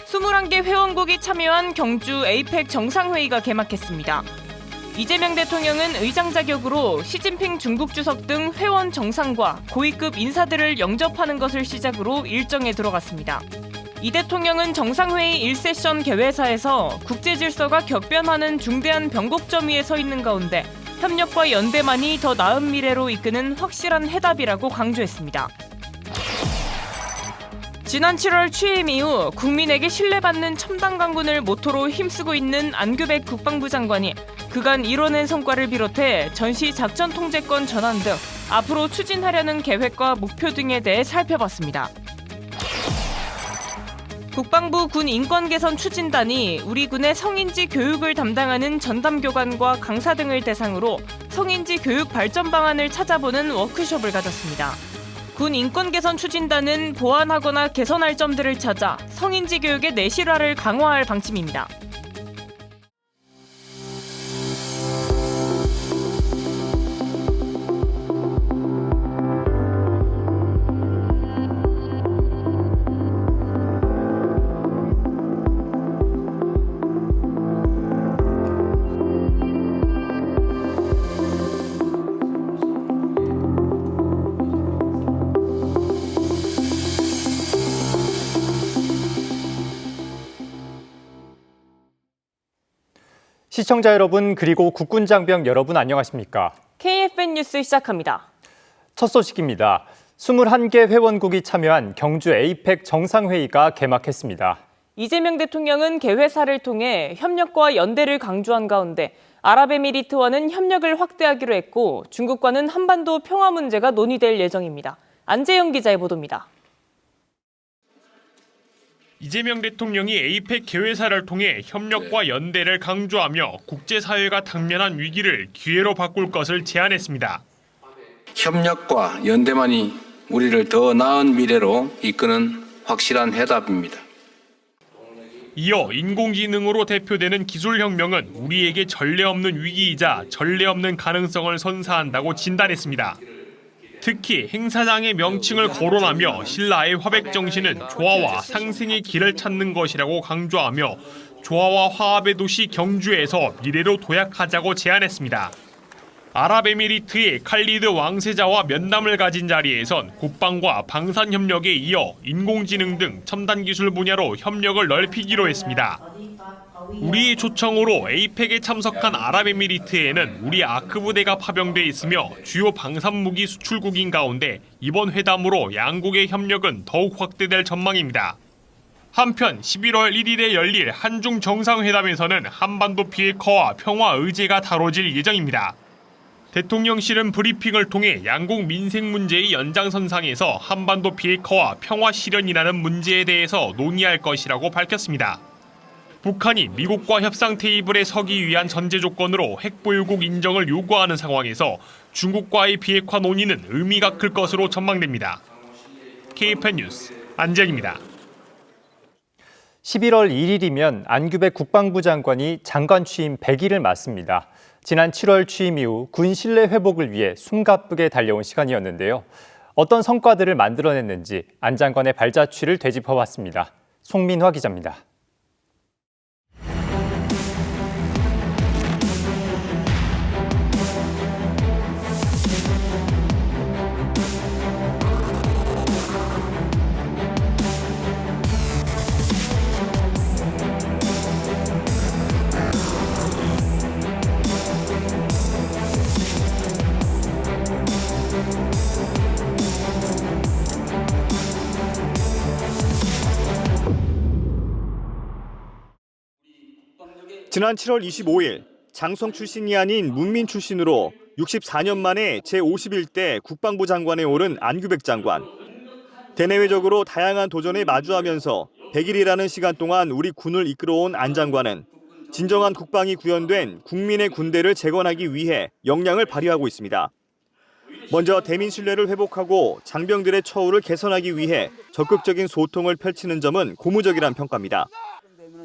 21개 회원국이 참여한 경주 에이펙 정상회의가 개막했습니다. 이재명 대통령은 의장 자격으로 시진핑 중국 주석 등 회원 정상과 고위급 인사들을 영접하는 것을 시작으로 일정에 들어갔습니다. 이 대통령은 정상회의 1세션 개회사에서 국제 질서가 격변하는 중대한 변곡점 위에 서 있는 가운데 협력과 연대만이 더 나은 미래로 이끄는 확실한 해답이라고 강조했습니다. 지난 7월 취임 이후 국민에게 신뢰받는 첨단 강군을 모토로 힘쓰고 있는 안규백 국방부 장관이 그간 이뤄낸 성과를 비롯해 전시 작전 통제권 전환 등 앞으로 추진하려는 계획과 목표 등에 대해 살펴봤습니다. 국방부 군 인권 개선 추진단이 우리 군의 성인지 교육을 담당하는 전담교관과 강사 등을 대상으로 성인지 교육 발전 방안을 찾아보는 워크숍을 가졌습니다. 군 인권 개선 추진단은 보완하거나 개선할 점들을 찾아 성인지 교육의 내실화를 강화할 방침입니다. 시청자 여러분 그리고 국군장병 여러분 안녕하십니까? KFN 뉴스 시작합니다. 첫 소식입니다. 21개 회원국이 참여한 경주 에이펙 정상회의가 개막했습니다. 이재명 대통령은 개회사를 통해 협력과 연대를 강조한 가운데 아랍에미리트와는 협력을 확대하기로 했고 중국과는 한반도 평화 문제가 논의될 예정입니다. 안재영 기자의 보도입니다. 이재명 대통령이 에이펙 개회사를 통해 협력과 연대를 강조하며 국제사회가 당면한 위기를 기회로 바꿀 것을 제안했습니다. 협력과 연대만이 우리를 더 나은 미래로 이끄는 확실한 해답입니다. 이어 인공지능으로 대표되는 기술혁명은 우리에게 전례 없는 위기이자 전례 없는 가능성을 선사한다고 진단했습니다. 특히 행사장의 명칭을 거론하며 신라의 화백 정신은 조화와 상생의 길을 찾는 것이라고 강조하며 조화와 화합의 도시 경주에서 미래로 도약하자고 제안했습니다. 아랍에미리트의 칼리드 왕세자와 면담을 가진 자리에선 국방과 방산 협력에 이어 인공지능 등 첨단 기술 분야로 협력을 넓히기로 했습니다. 우리의 초청으로 에이펙에 참석한 아랍에미리트에는 우리 아크 부대가 파병돼 있으며 주요 방산무기 수출국인 가운데 이번 회담으로 양국의 협력은 더욱 확대될 전망입니다. 한편 11월 1일에 열릴 한중 정상회담에서는 한반도 비핵화와 평화 의제가 다뤄질 예정입니다. 대통령실은 브리핑을 통해 양국 민생 문제의 연장선상에서 한반도 비핵화와 평화 실현이라는 문제에 대해서 논의할 것이라고 밝혔습니다. 북한이 미국과 협상 테이블에 서기 위한 전제 조건으로 핵보유국 인정을 요구하는 상황에서 중국과의 비핵화 논의는 의미가 클 것으로 전망됩니다. KFN 뉴스 안재영입니다. 11월 1일이면 안규백 국방부 장관이 장관 취임 100일을 맞습니다. 지난 7월 취임 이후 군 신뢰 회복을 위해 숨가쁘게 달려온 시간이었는데요. 어떤 성과들을 만들어냈는지 안 장관의 발자취를 되짚어봤습니다. 송민화 기자입니다. 지난 7월 25일 장성 출신이 아닌 문민 출신으로 64년 만에 제51대 국방부 장관에 오른 안규백 장관. 대내외적으로 다양한 도전에 마주하면서 100일이라는 시간 동안 우리 군을 이끌어온 안 장관은 진정한 국방이 구현된 국민의 군대를 재건하기 위해 역량을 발휘하고 있습니다. 먼저 대민 신뢰를 회복하고 장병들의 처우를 개선하기 위해 적극적인 소통을 펼치는 점은 고무적이란 평가입니다.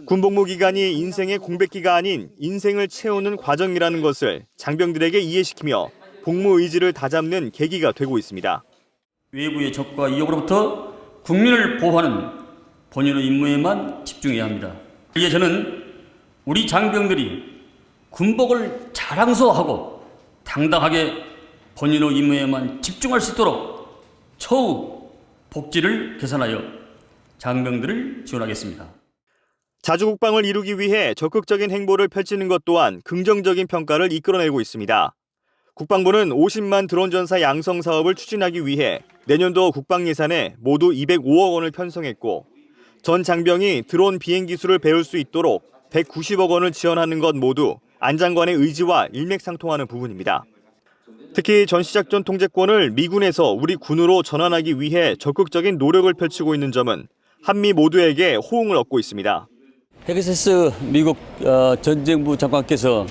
군복무 기간이 인생의 공백기가 아닌 인생을 채우는 과정이라는 것을 장병들에게 이해시키며 복무 의지를 다잡는 계기가 되고 있습니다. 외부의 적과 위협으로부터 국민을 보호하는 본인의 임무에만 집중해야 합니다. 이에 저는 우리 장병들이 군복을 자랑스러워하고 당당하게 본인의 임무에만 집중할 수 있도록 처우 복지를 개선하여 장병들을 지원하겠습니다. 자주국방을 이루기 위해 적극적인 행보를 펼치는 것 또한 긍정적인 평가를 이끌어내고 있습니다. 국방부는 50만 드론 전사 양성 사업을 추진하기 위해 내년도 국방 예산에 모두 205억 원을 편성했고 전 장병이 드론 비행 기술을 배울 수 있도록 190억 원을 지원하는 것 모두 안 장관의 의지와 일맥상통하는 부분입니다. 특히 전시작전 통제권을 미군에서 우리 군으로 전환하기 위해 적극적인 노력을 펼치고 있는 점은 한미 모두에게 호응을 얻고 있습니다. 헤그세스 미국 전쟁부 장관께서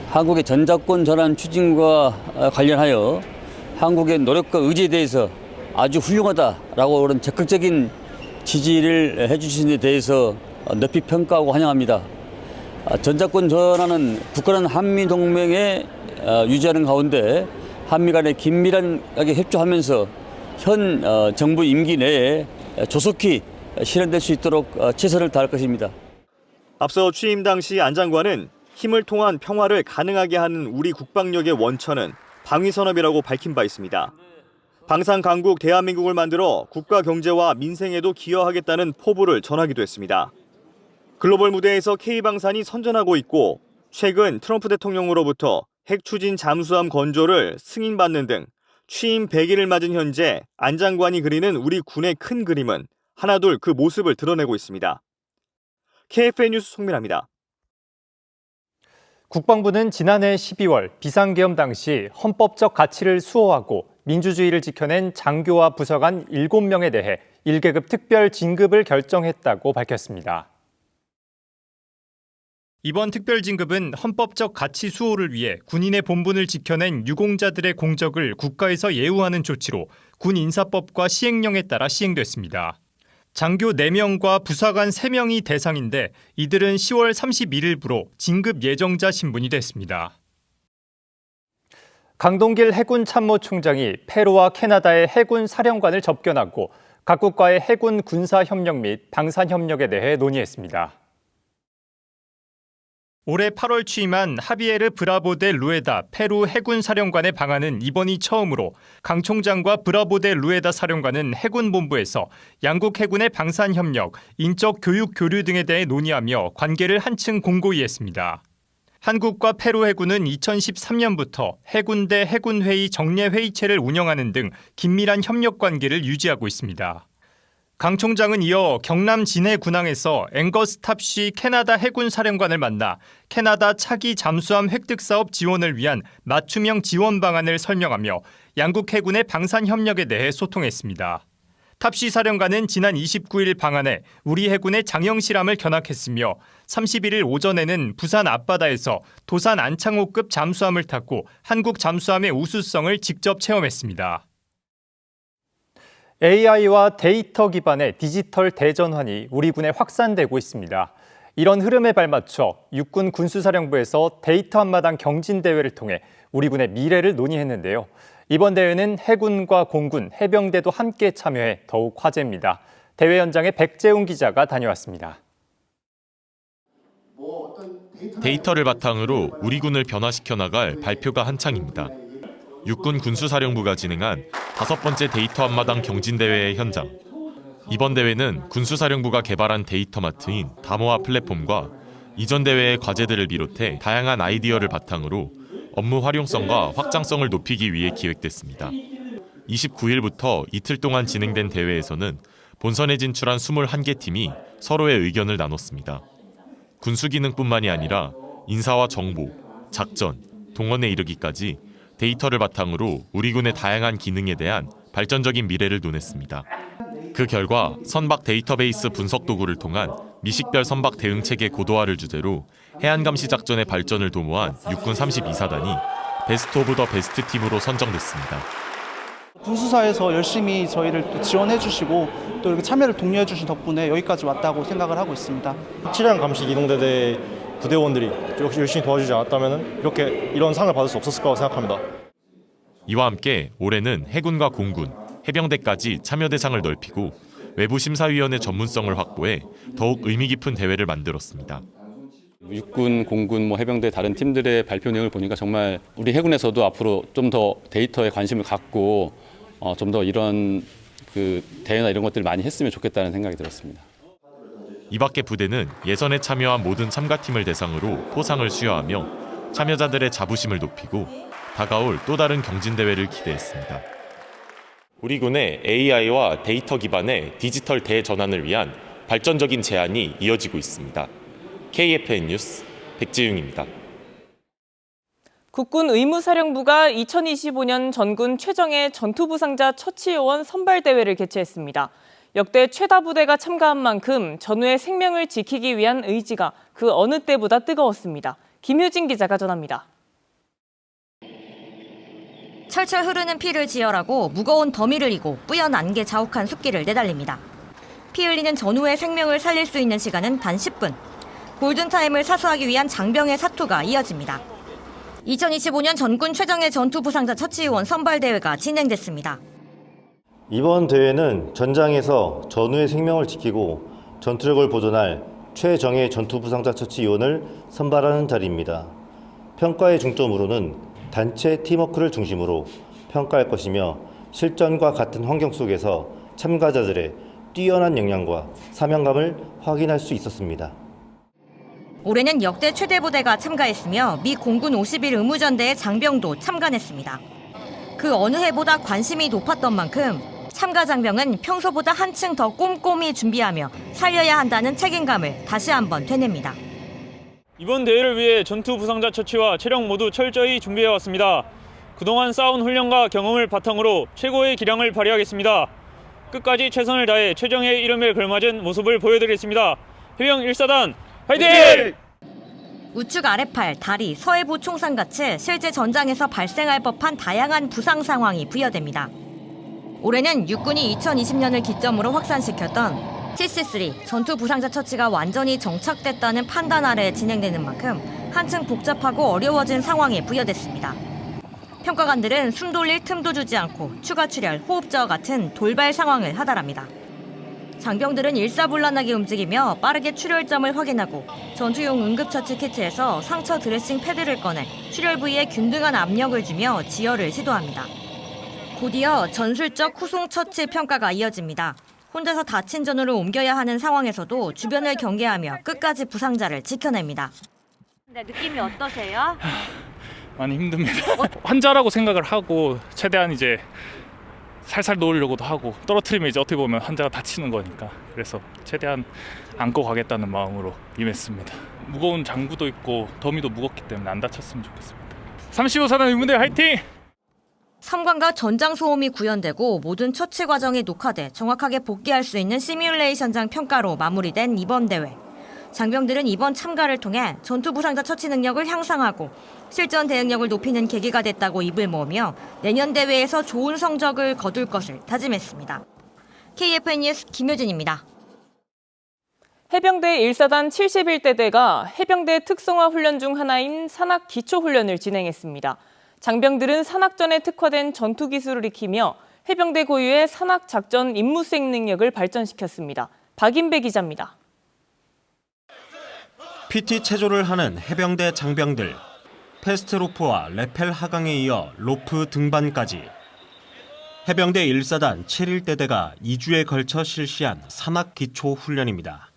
한국의 전작권 전환 추진과 관련하여 한국의 노력과 의지에 대해서 아주 훌륭하다라고 그런 적극적인 지지를 해주신 데 대해서 높이 평가하고 환영합니다. 전작권 전환은 굳건한 한미 동맹에 유지하는 가운데 한미 간에 긴밀하게 협조하면서 현 정부 임기 내에 조속히 실현될 수 있도록 최선을 다할 것입니다. 앞서 취임 당시 안 장관은 힘을 통한 평화를 가능하게 하는 우리 국방력의 원천은 방위산업이라고 밝힌 바 있습니다. 방산 강국 대한민국을 만들어 국가 경제와 민생에도 기여하겠다는 포부를 전하기도 했습니다. 글로벌 무대에서 K방산이 선전하고 있고 최근 트럼프 대통령으로부터 핵 추진 잠수함 건조를 승인받는 등 취임 100일을 맞은 현재 안 장관이 그리는 우리 군의 큰 그림은 하나둘 그 모습을 드러내고 있습니다. KFN 뉴스 송민아입니다. 국방부는 지난해 12월 비상계엄 당시 헌법적 가치를 수호하고 민주주의를 지켜낸 장교와 부사관 7명에 대해 1계급 특별 진급을 결정했다고 밝혔습니다. 이번 특별 진급은 헌법적 가치 수호를 위해 군인의 본분을 지켜낸 유공자들의 공적을 국가에서 예우하는 조치로 군 인사법과 시행령에 따라 시행됐습니다. 장교 4명과 부사관 3명이 대상인데 이들은 10월 31일부로 진급 예정자 신분이 됐습니다. 강동길 해군 참모총장이 페루와 캐나다의 해군 사령관을 접견하고 각국과의 해군 군사 협력 및 방산 협력에 대해 논의했습니다. 올해 8월 취임한 하비에르 브라보 데 루에다 페루 해군 사령관의 방한은 이번이 처음으로 강 총장과 브라보 데 루에다 사령관은 해군 본부에서 양국 해군의 방산 협력, 인적 교육 교류 등에 대해 논의하며 관계를 한층 공고히 했습니다. 한국과 페루 해군은 2013년부터 해군 대 해군 회의 정례 회의체를 운영하는 등 긴밀한 협력 관계를 유지하고 있습니다. 강 총장은 이어 경남 진해 군항에서 앵거스 탑시 캐나다 해군 사령관을 만나 캐나다 차기 잠수함 획득 사업 지원을 위한 맞춤형 지원 방안을 설명하며 양국 해군의 방산 협력에 대해 소통했습니다. 탑시 사령관은 지난 29일 방한에 우리 해군의 장영실함을 견학했으며 31일 오전에는 부산 앞바다에서 도산 안창호급 잠수함을 탔고 한국 잠수함의 우수성을 직접 체험했습니다. AI와 데이터 기반의 디지털 대전환이 우리 군에 확산되고 있습니다. 이런 흐름에 발맞춰 육군 군수사령부에서 데이터 한마당 경진대회를 통해 우리 군의 미래를 논의했는데요. 이번 대회는 해군과 공군, 해병대도 함께 참여해 더욱 화제입니다. 대회 현장에 백재웅 기자가 다녀왔습니다. 데이터를 바탕으로 우리 군을 변화시켜 나갈 발표가 한창입니다. 육군 군수사령부가 진행한 5번째 데이터 한마당 경진대회의 현장. 이번 대회는 군수사령부가 개발한 데이터마트인 다모아 플랫폼과 이전 대회의 과제들을 비롯해 다양한 아이디어를 바탕으로 업무 활용성과 확장성을 높이기 위해 기획됐습니다. 29일부터 이틀 동안 진행된 대회에서는 본선에 진출한 21개 팀이 서로의 의견을 나눴습니다. 군수 기능뿐만이 아니라 인사와 정보, 작전, 동원에 이르기까지 데이터를 바탕으로 우리 군의 다양한 기능에 대한 발전적인 미래를 논했습니다. 그 결과 선박 데이터베이스 분석 도구를 통한 미식별 선박 대응 체계 고도화를 주제로 해안 감시 작전의 발전을 도모한 육군 32사단이 베스트 오브 더 베스트 팀으로 선정됐습니다. 군수사에서 열심히 저희를 또 지원해 주시고 또 이렇게 참여를 독려해 주신 덕분에 여기까지 왔다고 생각을 하고 있습니다. 치량 감시 기동대대 부대원들이 열심히 도와주지 않았다면 이런 상을 받을 수 없었을 거라고 생각합니다. 이와 함께 올해는 해군과 공군, 해병대까지 참여 대상을 넓히고 외부 심사위원의 전문성을 확보해 더욱 의미 깊은 대회를 만들었습니다. 육군, 공군, 해병대 다른 팀들의 발표 내용을 보니까 정말 우리 해군에서도 앞으로 좀 더 데이터에 관심을 갖고 좀 더 이런 대회나 이런 것들을 많이 했으면 좋겠다는 생각이 들었습니다. 이 밖에 부대는 예선에 참여한 모든 참가팀을 대상으로 포상을 수여하며 참여자들의 자부심을 높이고 다가올 또 다른 경진대회를 기대했습니다. 우리 군의 AI와 데이터 기반의 디지털 대전환을 위한 발전적인 제안이 이어지고 있습니다. KFN 뉴스 백지웅입니다. 국군 의무사령부가 2025년 전군 최정예 전투부상자 처치요원 선발대회를 개최했습니다. 역대 최다 부대가 참가한 만큼 전우의 생명을 지키기 위한 의지가 그 어느 때보다 뜨거웠습니다. 김효진 기자가 전합니다. 철철 흐르는 피를 지혈하고 무거운 더미를 이고 뿌연 안개 자욱한 숲길을 내달립니다. 피 흘리는 전우의 생명을 살릴 수 있는 시간은 단 10분. 골든타임을 사수하기 위한 장병의 사투가 이어집니다. 2025년 전군 최정예 전투부상자 처치요원 선발대회가 진행됐습니다. 이번 대회는 전장에서 전우의 생명을 지키고 전투력을 보존할 최정예 전투부상자 처치요원을 선발하는 자리입니다. 평가의 중점으로는 단체 팀워크를 중심으로 평가할 것이며 실전과 같은 환경 속에서 참가자들의 뛰어난 역량과 사명감을 확인할 수 있었습니다. 올해는 역대 최대 부대가 참가했으며 미 공군 51 의무전대의 장병도 참관했습니다. 그 어느 해보다 관심이 높았던 만큼 참가 장병은 평소보다 한층 더 꼼꼼히 준비하며 살려야 한다는 책임감을 다시 한번 되냅니다. 이번 대회를 위해 전투 부상자 처치와 체력 모두 철저히 준비해왔습니다. 그동안 쌓은 훈련과 경험을 바탕으로 최고의 기량을 발휘하겠습니다. 끝까지 최선을 다해 최정예의 이름에 걸맞은 모습을 보여드리겠습니다. 해병 1사단 화이팅! 우측 아랫팔, 다리, 서해부 총상같이 실제 전장에서 발생할 법한 다양한 부상 상황이 부여됩니다. 올해는 육군이 2020년을 기점으로 확산시켰던 TC3 전투 부상자 처치가 완전히 정착됐다는 판단 아래 진행되는 만큼 한층 복잡하고 어려워진 상황이 부여됐습니다. 평가관들은 숨 돌릴 틈도 주지 않고 추가 출혈, 호흡저하 같은 돌발 상황을 하달합니다. 장병들은 일사불란하게 움직이며 빠르게 출혈점을 확인하고 전투용 응급처치 키트에서 상처 드레싱 패드를 꺼내 출혈 부위에 균등한 압력을 주며 지혈을 시도합니다. 곧이어 전술적 후송 처치 평가가 이어집니다. 혼자서 다친 전우를 옮겨야 하는 상황에서도 주변을 경계하며 끝까지 부상자를 지켜냅니다. 네, 느낌이 어떠세요? 많이 힘듭니다. 환자라고 생각을 하고 최대한 이제 살살 놓으려고도 하고 떨어뜨리면 이제 어떻게 보면 환자가 다치는 거니까 그래서 최대한 안고 가겠다는 마음으로 임했습니다. 무거운 장구도 있고 더미도 무겁기 때문에 안 다쳤으면 좋겠습니다. 35사단 의무대 화이팅! 섬광과 전장 소음이 구현되고 모든 처치 과정이 녹화돼 정확하게 복귀할 수 있는 시뮬레이션장 평가로 마무리된 이번 대회. 장병들은 이번 참가를 통해 전투 부상자 처치 능력을 향상하고 실전 대응력을 높이는 계기가 됐다고 입을 모으며 내년 대회에서 좋은 성적을 거둘 것을 다짐했습니다. KFN 뉴스 김효진입니다. 해병대 1사단 71대대가 해병대 특성화 훈련 중 하나인 산악 기초훈련을 진행했습니다. 장병들은 산악전에 특화된 전투 기술을 익히며 해병대 고유의 산악 작전 임무 수행 능력을 발전시켰습니다. 박인배 기자입니다. PT 체조를 하는 해병대 장병들. 패스트 로프와 레펠 하강에 이어 로프 등반까지. 해병대 1사단 7일대대가 2주에 걸쳐 실시한 산악 기초 훈련입니다.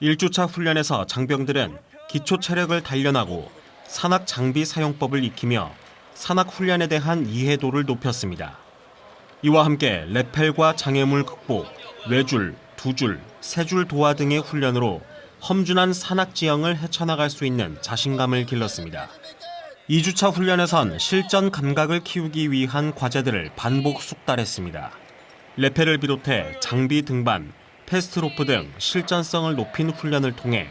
1주차 훈련에서 장병들은 기초 체력을 단련하고 산악 장비 사용법을 익히며 산악 훈련에 대한 이해도를 높였습니다. 이와 함께 레펠과 장애물 극복, 외줄, 두줄, 세줄 도하 등의 훈련으로 험준한 산악 지형을 헤쳐나갈 수 있는 자신감을 길렀습니다. 2주차 훈련에선 실전 감각을 키우기 위한 과제들을 반복 숙달했습니다. 레펠을 비롯해 장비 등반, 패스트로프 등 실전성을 높인 훈련을 통해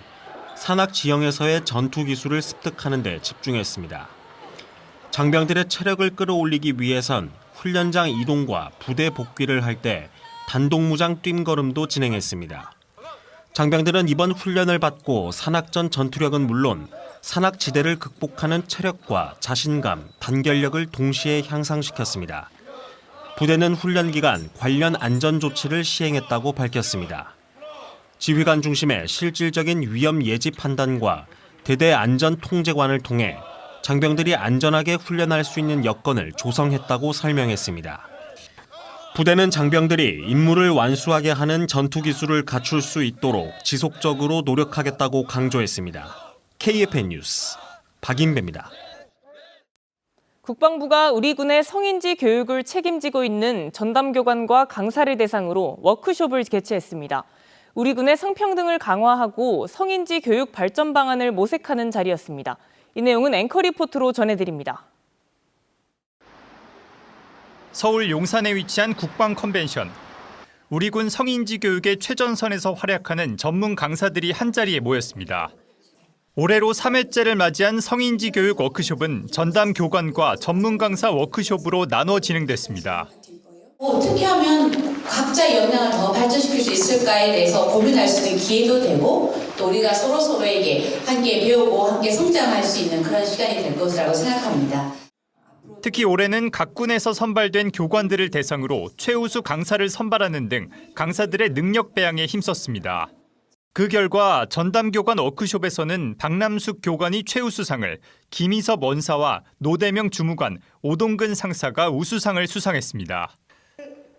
산악 지형에서의 전투 기술을 습득하는 데 집중했습니다. 장병들의 체력을 끌어올리기 위해선 훈련장 이동과 부대 복귀를 할 때 단독무장 뛴걸음도 진행했습니다. 장병들은 이번 훈련을 받고 산악전 전투력은 물론 산악지대를 극복하는 체력과 자신감, 단결력을 동시에 향상시켰습니다. 부대는 훈련 기간 관련 안전 조치를 시행했다고 밝혔습니다. 지휘관 중심의 실질적인 위험 예지 판단과 대대 안전 통제관을 통해 장병들이 안전하게 훈련할 수 있는 여건을 조성했다고 설명했습니다. 부대는 장병들이 임무를 완수하게 하는 전투 기술을 갖출 수 있도록 지속적으로 노력하겠다고 강조했습니다. KFN 뉴스 박인배입니다. 국방부가 우리 군의 성인지 교육을 책임지고 있는 전담교관과 강사를 대상으로 워크숍을 개최했습니다. 우리 군의 성평등을 강화하고 성인지 교육 발전 방안을 모색하는 자리였습니다. 이 내용은 앵커 리포트로 전해드립니다. 서울 용산에 위치한 국방 컨벤션. 우리 군 성인지 교육의 최전선에서 활약하는 전문 강사들이 한자리에 모였습니다. 올해로 3회째를 맞이한 성인지 교육 워크숍은 전담 교관과 전문 강사 워크숍으로 나눠 진행됐습니다. 어떻게 하면 각자의 역량을 더 발전시킬 수 있을까에 대해서 고민할 수 있는 기회도 되고 또 우리가 서로에게 함께 배우고 함께 성장할 수 있는 그런 시간이 될 것이라고 생각합니다. 특히 올해는 각 군에서 선발된 교관들을 대상으로 최우수 강사를 선발하는 등 강사들의 능력 배양에 힘썼습니다. 그 결과 전담교관 워크숍에서는 박남숙 교관이 최우수상을, 김희섭 원사와 노대명 주무관, 오동근 상사가 우수상을 수상했습니다.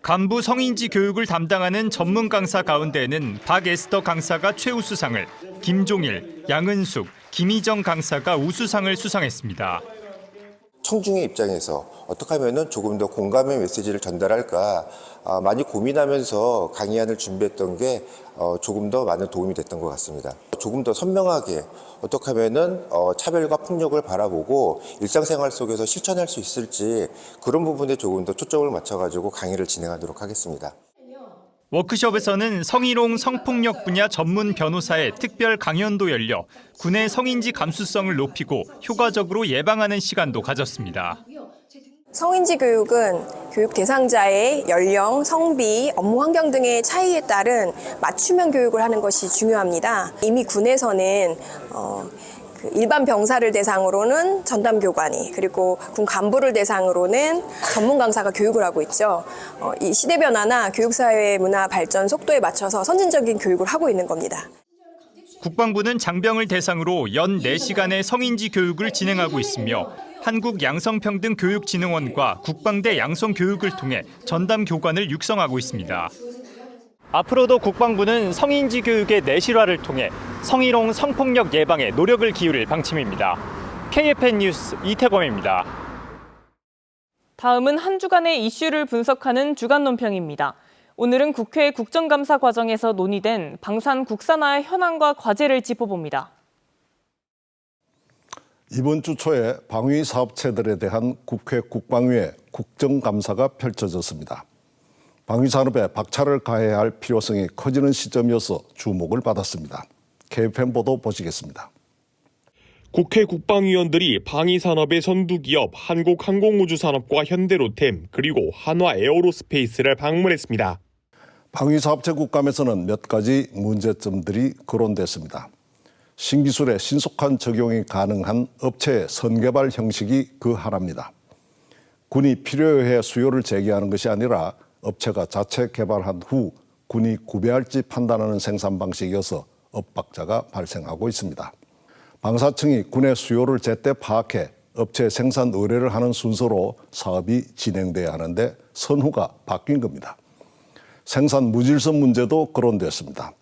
간부 성인지 교육을 담당하는 전문 강사 가운데는 박에스터 강사가 최우수상을, 김종일, 양은숙, 김희정 강사가 우수상을 수상했습니다. 청중의 입장에서 어떻게 하면 조금 더 공감의 메시지를 전달할까 많이 고민하면서 강의안을 준비했던 게 조금 더 많은 도움이 됐던 것 같습니다. 조금 더 선명하게 어떻게 하면 차별과 폭력을 바라보고 일상생활 속에서 실천할 수 있을지 그런 부분에 조금 더 초점을 맞춰가지고 강의를 진행하도록 하겠습니다. 워크숍에서는 성희롱 성폭력 분야 전문 변호사의 특별 강연도 열려 군의 성인지 감수성을 높이고 효과적으로 예방하는 시간도 가졌습니다. 성인지 교육은 교육 대상자의 연령, 성비, 업무 환경 등의 차이에 따른 맞춤형 교육을 하는 것이 중요합니다. 이미 군에서는 일반 병사를 대상으로는 전담 교관이 그리고 군 간부를 대상으로는 전문 강사가 교육을 하고 있죠. 이 시대 변화나 교육사회 문화 발전 속도에 맞춰서 선진적인 교육을 하고 있는 겁니다. 국방부는 장병을 대상으로 연 4시간의 성인지 교육을 진행하고 있으며 한국양성평등교육진흥원과 국방대 양성교육을 통해 전담 교관을 육성하고 있습니다. 앞으로도 국방부는 성인지 교육의 내실화를 통해 성희롱, 성폭력 예방에 노력을 기울일 방침입니다. KFN 뉴스 이태범입니다. 다음은 한 주간의 이슈를 분석하는 주간 논평입니다. 오늘은 국회 국정감사 과정에서 논의된 방산 국산화 현황과 과제를 짚어봅니다. 이번 주 초에 방위 사업체들에 대한 국회 국방위의 국정감사가 펼쳐졌습니다. 방위산업에 박차를 가해야 할 필요성이 커지는 시점이어서 주목을 받았습니다. KFN 보도 보시겠습니다. 국회 국방위원들이 방위산업의 선두기업 한국항공우주산업과 현대로템 그리고 한화에어로스페이스를 방문했습니다. 방위사업체 국감에서는 몇 가지 문제점들이 거론됐습니다. 신기술의 신속한 적용이 가능한 업체의 선개발 형식이 그 하나입니다. 군이 필요해 수요를 제기하는 것이 아니라 업체가 자체 개발한 후 군이 구매할지 판단하는 생산 방식이어서 엇박자가 발생하고 있습니다. 방사청이 군의 수요를 제때 파악해 업체 생산 의뢰를 하는 순서로 사업이 진행돼야 하는데 선후가 바뀐 겁니다. 생산 무질서 문제도 거론됐습니다.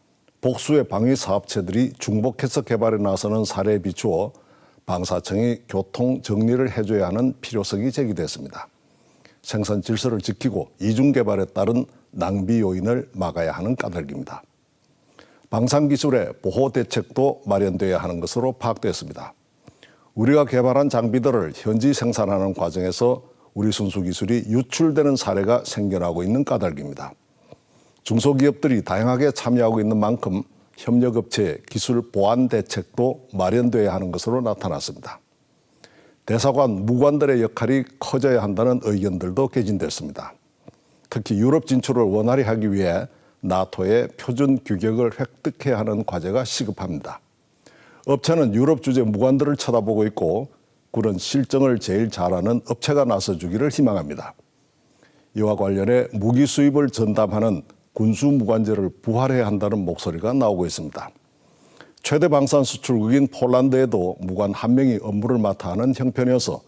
복수의 방위 사업체들이 중복해서 개발에 나서는 사례에 비추어 방사청이 교통 정리를 해줘야 하는 필요성이 제기됐습니다. 생산 질서를 지키고 이중 개발에 따른 낭비 요인을 막아야 하는 까닭입니다. 방산기술의 보호 대책도 마련돼야 하는 것으로 파악됐습니다. 우리가 개발한 장비들을 현지 생산하는 과정에서 우리 순수기술이 유출되는 사례가 생겨나고 있는 까닭입니다. 중소기업들이 다양하게 참여하고 있는 만큼 협력업체의 기술 보안 대책도 마련돼야 하는 것으로 나타났습니다. 대사관, 무관들의 역할이 커져야 한다는 의견들도 개진됐습니다. 특히 유럽 진출을 원활히 하기 위해 나토의 표준 규격을 획득해야 하는 과제가 시급합니다. 업체는 유럽 주재 무관들을 쳐다보고 있고 군은 실정을 제일 잘하는 업체가 나서주기를 희망합니다. 이와 관련해 무기 수입을 전담하는 군수무관제를 부활해야 한다는 목소리가 나오고 있습니다. 최대 방산 수출국인 폴란드에도 무관 1명이 업무를 맡아 하는 형편이어서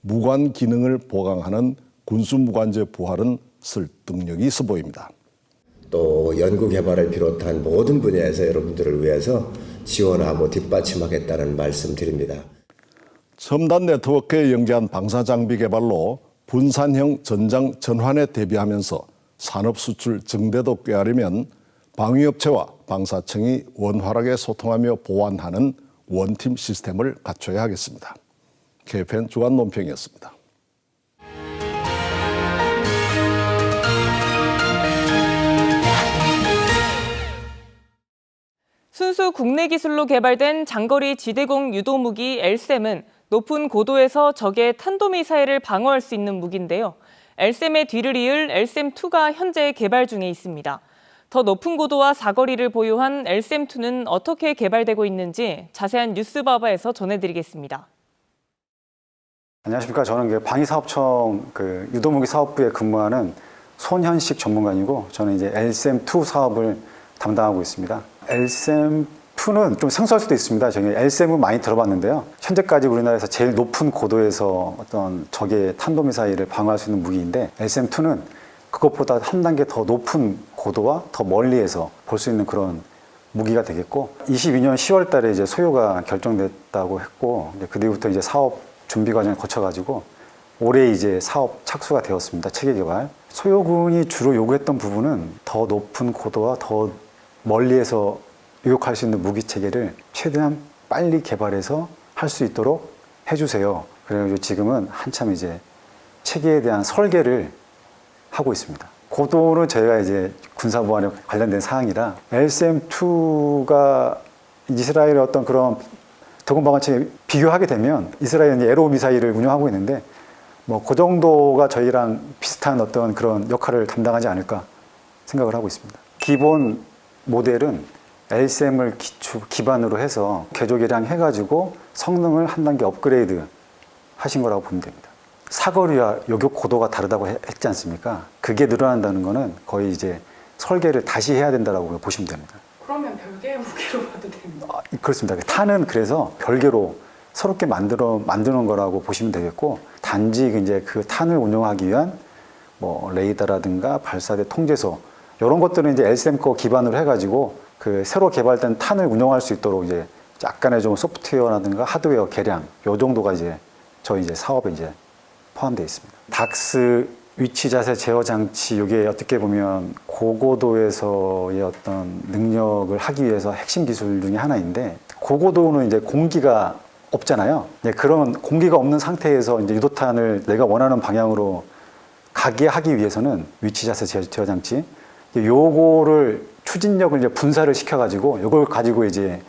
무관 기능을 보강하는 군수무관제 부활은 설득력이 있어 보입니다. 또 연구개발을 비롯한 모든 분야에서 여러분들을 위해서 지원하고 뒷받침하겠다는 말씀드립니다. 첨단 네트워크에 연계한 방사장비 개발로 분산형 전장 전환에 대비하면서 산업 수출 증대도 꾀하려면 방위업체와 방사청이 원활하게 소통하며 보완하는 원팀 시스템을 갖춰야 하겠습니다. KFN 주간 논평이었습니다. 순수 국내 기술로 개발된 장거리 지대공 유도무기 LSAM은 높은 고도에서 적의 탄도미사일을 방어할 수 있는 무기인데요. LSAM의 뒤를 이을 LSAM-2가 현재 개발 중에 있습니다. 더 높은 고도와 사거리를 보유한 LSAM-2는 어떻게 개발되고 있는지 자세한 뉴스바바에서 전해드리겠습니다. 안녕하십니까. 저는 방위사업청 유도무기 사업부에 근무하는 손현식 전문가이고 저는 이제 LSAM-2 사업을 담당하고 있습니다. LSAM-2는 좀 생소할 수도 있습니다. 저희 LSAM은 많이 들어봤는데요. 현재까지 우리나라에서 제일 높은 고도에서 어떤 적의 탄도미사일을 방어할 수 있는 무기인데 LSAM-2는 그것보다 한 단계 더 높은 고도와 더 멀리에서 볼 수 있는 그런 무기가 되겠고 22년 10월 달에 이제 소요가 결정됐다고 했고 그 뒤부터 이제 사업 준비 과정을 거쳐가지고 올해 이제 사업 착수가 되었습니다. 체계 개발. 소요군이 주로 요구했던 부분은 더 높은 고도와 더 멀리에서 유혹할 수 있는 무기 체계를 최대한 빨리 개발해서 할 수 있도록 해주세요. 그래서 지금은 한참 이제 체계에 대한 설계를 하고 있습니다. 고도는 저희가 이제 군사보안에 관련된 사항이라 LSAM-2가 이스라엘의 어떤 그런 대공방어체에 비교하게 되면 이스라엘은 에로 미사일을 운영하고 있는데 그 정도가 저희랑 비슷한 어떤 그런 역할을 담당하지 않을까 생각을 하고 있습니다. 기본 모델은 LSAM을 기반으로 해서 개조 개량해가지고 성능을 한 단계 업그레이드 하신 거라고 보면 됩니다. 사거리와 요격 고도가 다르다고 했지 않습니까? 그게 늘어난다는 거는 거의 이제 설계를 다시 해야 된다고 보시면 됩니다. 그러면 별개의 무기로 봐도 됩니다. 그렇습니다. 탄은 그래서 별개로 새롭게 만드는 거라고 보시면 되겠고 단지 이제 그 탄을 운용하기 위한 레이더라든가 발사대 통제소 이런 것들은 이제 LSAM 거 기반으로 해가지고 그 새로 개발된 탄을 운영할 수 있도록 이제 약간의 좀 소프트웨어라든가 하드웨어 개량 요 정도가 이제 저희 이제 사업에 이제 포함되어 있습니다. 닥스 위치 자세 제어 장치 이게 어떻게 보면 고고도에서의 어떤 능력을 하기 위해서 핵심 기술 중에 하나인데 고고도는 이제 공기가 없잖아요. 그런 공기가 없는 상태에서 이제 유도탄을 내가 원하는 방향으로 가게 하기 위해서는 위치 자세 제어 장치 요거를 추진력을 이제 분사를 시켜가지고 요걸 가지고 이제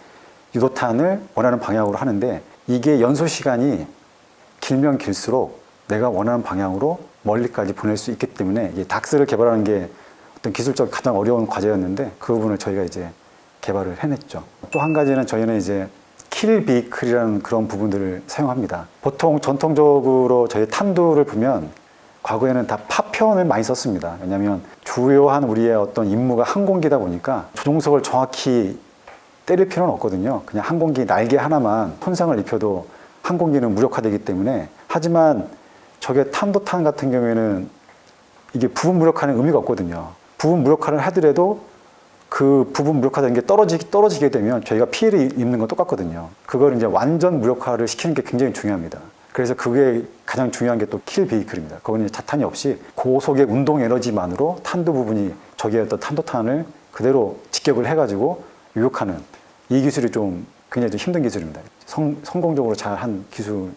유도탄을 원하는 방향으로 하는데 이게 연소 시간이 길면 길수록 내가 원하는 방향으로 멀리까지 보낼 수 있기 때문에 이 닥스를 개발하는 게 어떤 기술적 가장 어려운 과제였는데 그 부분을 저희가 이제 개발을 해냈죠. 또 한 가지는 저희는 이제 킬 비클이라는 그런 부분들을 사용합니다. 보통 전통적으로 저희 탄두를 보면 과거에는 다 파편을 많이 썼습니다. 왜냐하면 주요한 우리의 어떤 임무가 항공기다 보니까 조종석을 정확히 때릴 필요는 없거든요. 그냥 항공기 날개 하나만 손상을 입혀도 항공기는 무력화되기 때문에 하지만 적의 탄도탄 같은 경우에는 이게 부분 무력화는 의미가 없거든요. 부분 무력화를 하더라도 그 부분 무력화된 게 떨어지게 되면 저희가 피해를 입는 건 똑같거든요. 그걸 이제 완전 무력화를 시키는 게 굉장히 중요합니다. 그래서 그게 가장 중요한 게 또 킬 베이클입니다. 거기는 자탄이 없이 고속의 운동 에너지만으로 탄도 부분이 적의 어떤 탄도탄을 그대로 직격을 해가지고 유혹하는 이 기술이 좀 굉장히 좀 힘든 기술입니다. 성공적으로 잘 한 기술인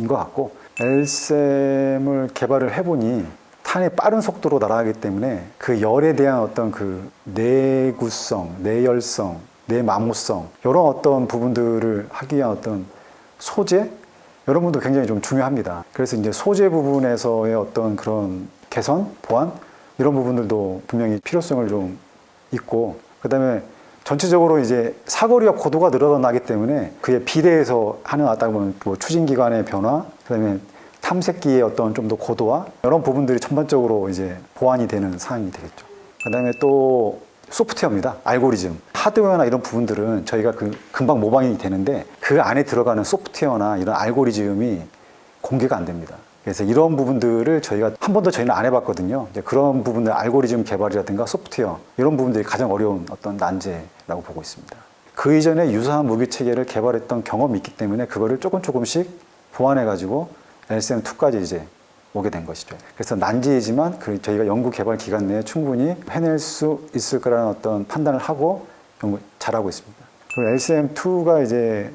것 같고 LSAM을 개발을 해보니 탄이 빠른 속도로 날아가기 때문에 그 열에 대한 어떤 그 내구성, 내열성, 내마모성 이런 어떤 부분들을 하기 위한 어떤 소재 이런 부분도 굉장히 좀 중요합니다. 그래서 이제 소재 부분에서의 어떤 그런 개선, 보완 이런 부분들도 분명히 필요성을 좀 있고 그다음에 전체적으로 이제 사거리와 고도가 늘어나기 때문에 그에 비례해서 하는 어떤 추진기관의 변화, 그다음에 탐색기의 어떤 좀 더 고도화 이런 부분들이 전반적으로 이제 보완이 되는 사항이 되겠죠. 그다음에 또 소프트웨어입니다. 알고리즘, 하드웨어나 이런 부분들은 저희가 금방 모방이 되는데 그 안에 들어가는 소프트웨어나 이런 알고리즘이 공개가 안 됩니다. 그래서 이런 부분들을 저희가 한 번도 저희는 안 해봤거든요. 이제 그런 부분들 알고리즘 개발이라든가 소프트웨어 이런 부분들이 가장 어려운 어떤 난제라고 보고 있습니다. 그 이전에 유사한 무기 체계를 개발했던 경험이 있기 때문에 그거를 조금씩 보완해가지고 LCM2까지 이제 오게 된 것이죠. 그래서 난제이지만 저희가 연구 개발 기간 내에 충분히 해낼 수 있을 거라는 어떤 판단을 하고 잘하고 있습니다. 그리고 LCM2가 이제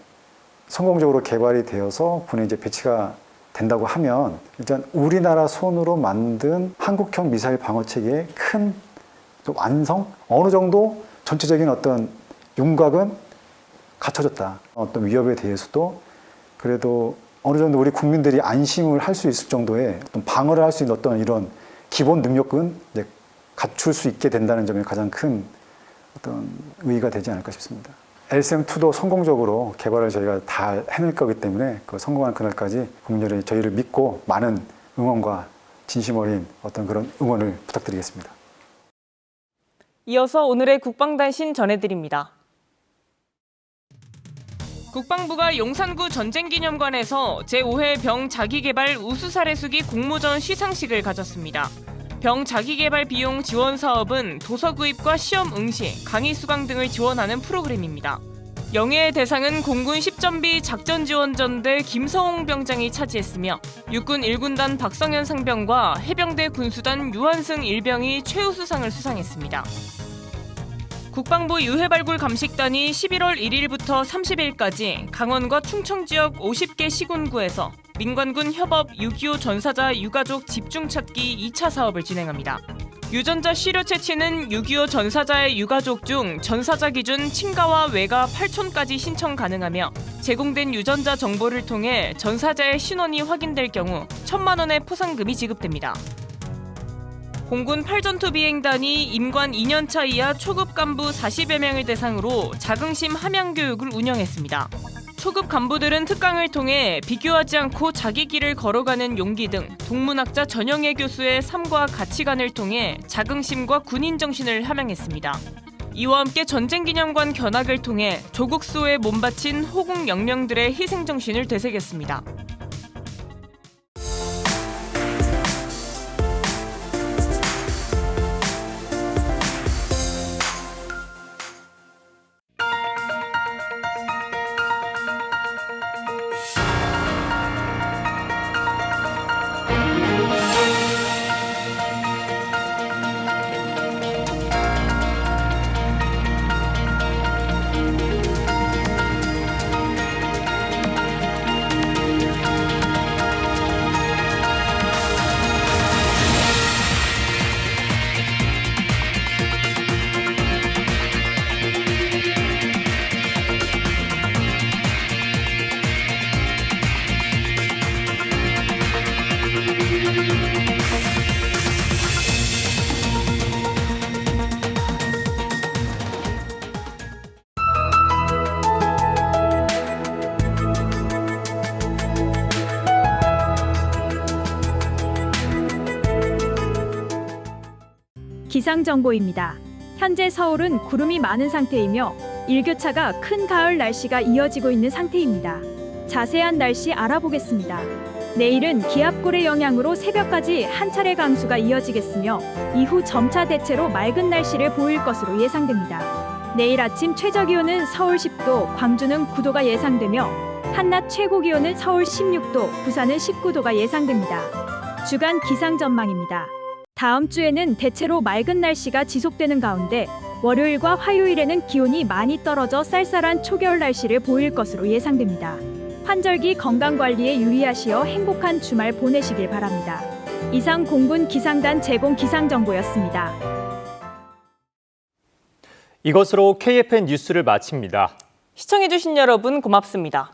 성공적으로 개발이 되어서 군에 이제 배치가 된다고 하면 일단 우리나라 손으로 만든 한국형 미사일 방어 체계의 큰 완성, 어느 정도 전체적인 어떤 윤곽은 갖춰졌다. 어떤 위협에 대해서도 그래도 어느 정도 우리 국민들이 안심을 할 수 있을 정도의 어떤 방어를 할 수 있는 어떤 이런 기본 능력은 이제 갖출 수 있게 된다는 점이 가장 큰 어떤 의의가 되지 않을까 싶습니다. LCM2도 성공적으로 개발을 저희가 다 해낼 거기 때문에 그 성공한 그날까지 국민들이 저희를 믿고 많은 응원과 진심 어린 어떤 그런 응원을 부탁드리겠습니다. 이어서 오늘의 국방단신 전해드립니다. 국방부가 용산구 전쟁기념관에서 제5회 병 자기개발 우수사례수기 공모전 시상식을 가졌습니다. 병 자기개발 비용 지원 사업은 도서 구입과 시험 응시, 강의 수강 등을 지원하는 프로그램입니다. 영예의 대상은 공군 10전비 작전지원전대 김서홍 병장이 차지했으며 육군 1군단 박성현 상병과 해병대 군수단 유한승 일병이 최우수상을 수상했습니다. 국방부 유해발굴 감식단이 11월 1일부터 30일까지 강원과 충청 지역 50개 시군구에서 민관군 협업 6.25 전사자 유가족 집중찾기 2차 사업을 진행합니다. 유전자 시료 채취는 6.25 전사자의 유가족 중 전사자 기준 친가와 외가 8촌까지 신청 가능하며 제공된 유전자 정보를 통해 전사자의 신원이 확인될 경우 1,000만 원의 포상금이 지급됩니다. 공군 8전투 비행단이 임관 2년차 이하 초급 간부 40여 명을 대상으로 자긍심 함양 교육을 운영했습니다. 초급 간부들은 특강을 통해 비교하지 않고 자기 길을 걸어가는 용기 등 동문학자 전영애 교수의 삶과 가치관을 통해 자긍심과 군인 정신을 함양했습니다. 이와 함께 전쟁기념관 견학을 통해 조국 수호에 몸바친 호국 영령들의 희생 정신을 되새겼습니다. 기상정보입니다. 현재 서울은 구름이 많은 상태이며 일교차가 큰 가을 날씨가 이어지고 있는 상태입니다. 자세한 날씨 알아보겠습니다. 내일은 기압골의 영향으로 새벽까지 한 차례 강수가 이어지겠으며 이후 점차 대체로 맑은 날씨를 보일 것으로 예상됩니다. 내일 아침 최저기온은 서울 10도, 광주는 9도가 예상되며 한낮 최고기온은 서울 16도, 부산은 19도가 예상됩니다. 주간 기상 전망입니다. 다음 주에는 대체로 맑은 날씨가 지속되는 가운데 월요일과 화요일에는 기온이 많이 떨어져 쌀쌀한 초겨울 날씨를 보일 것으로 예상됩니다. 환절기 건강관리에 유의하시어 행복한 주말 보내시길 바랍니다. 이상 공군 기상단 제공 기상정보였습니다. 이것으로 KFN 뉴스를 마칩니다. 시청해주신 여러분 고맙습니다.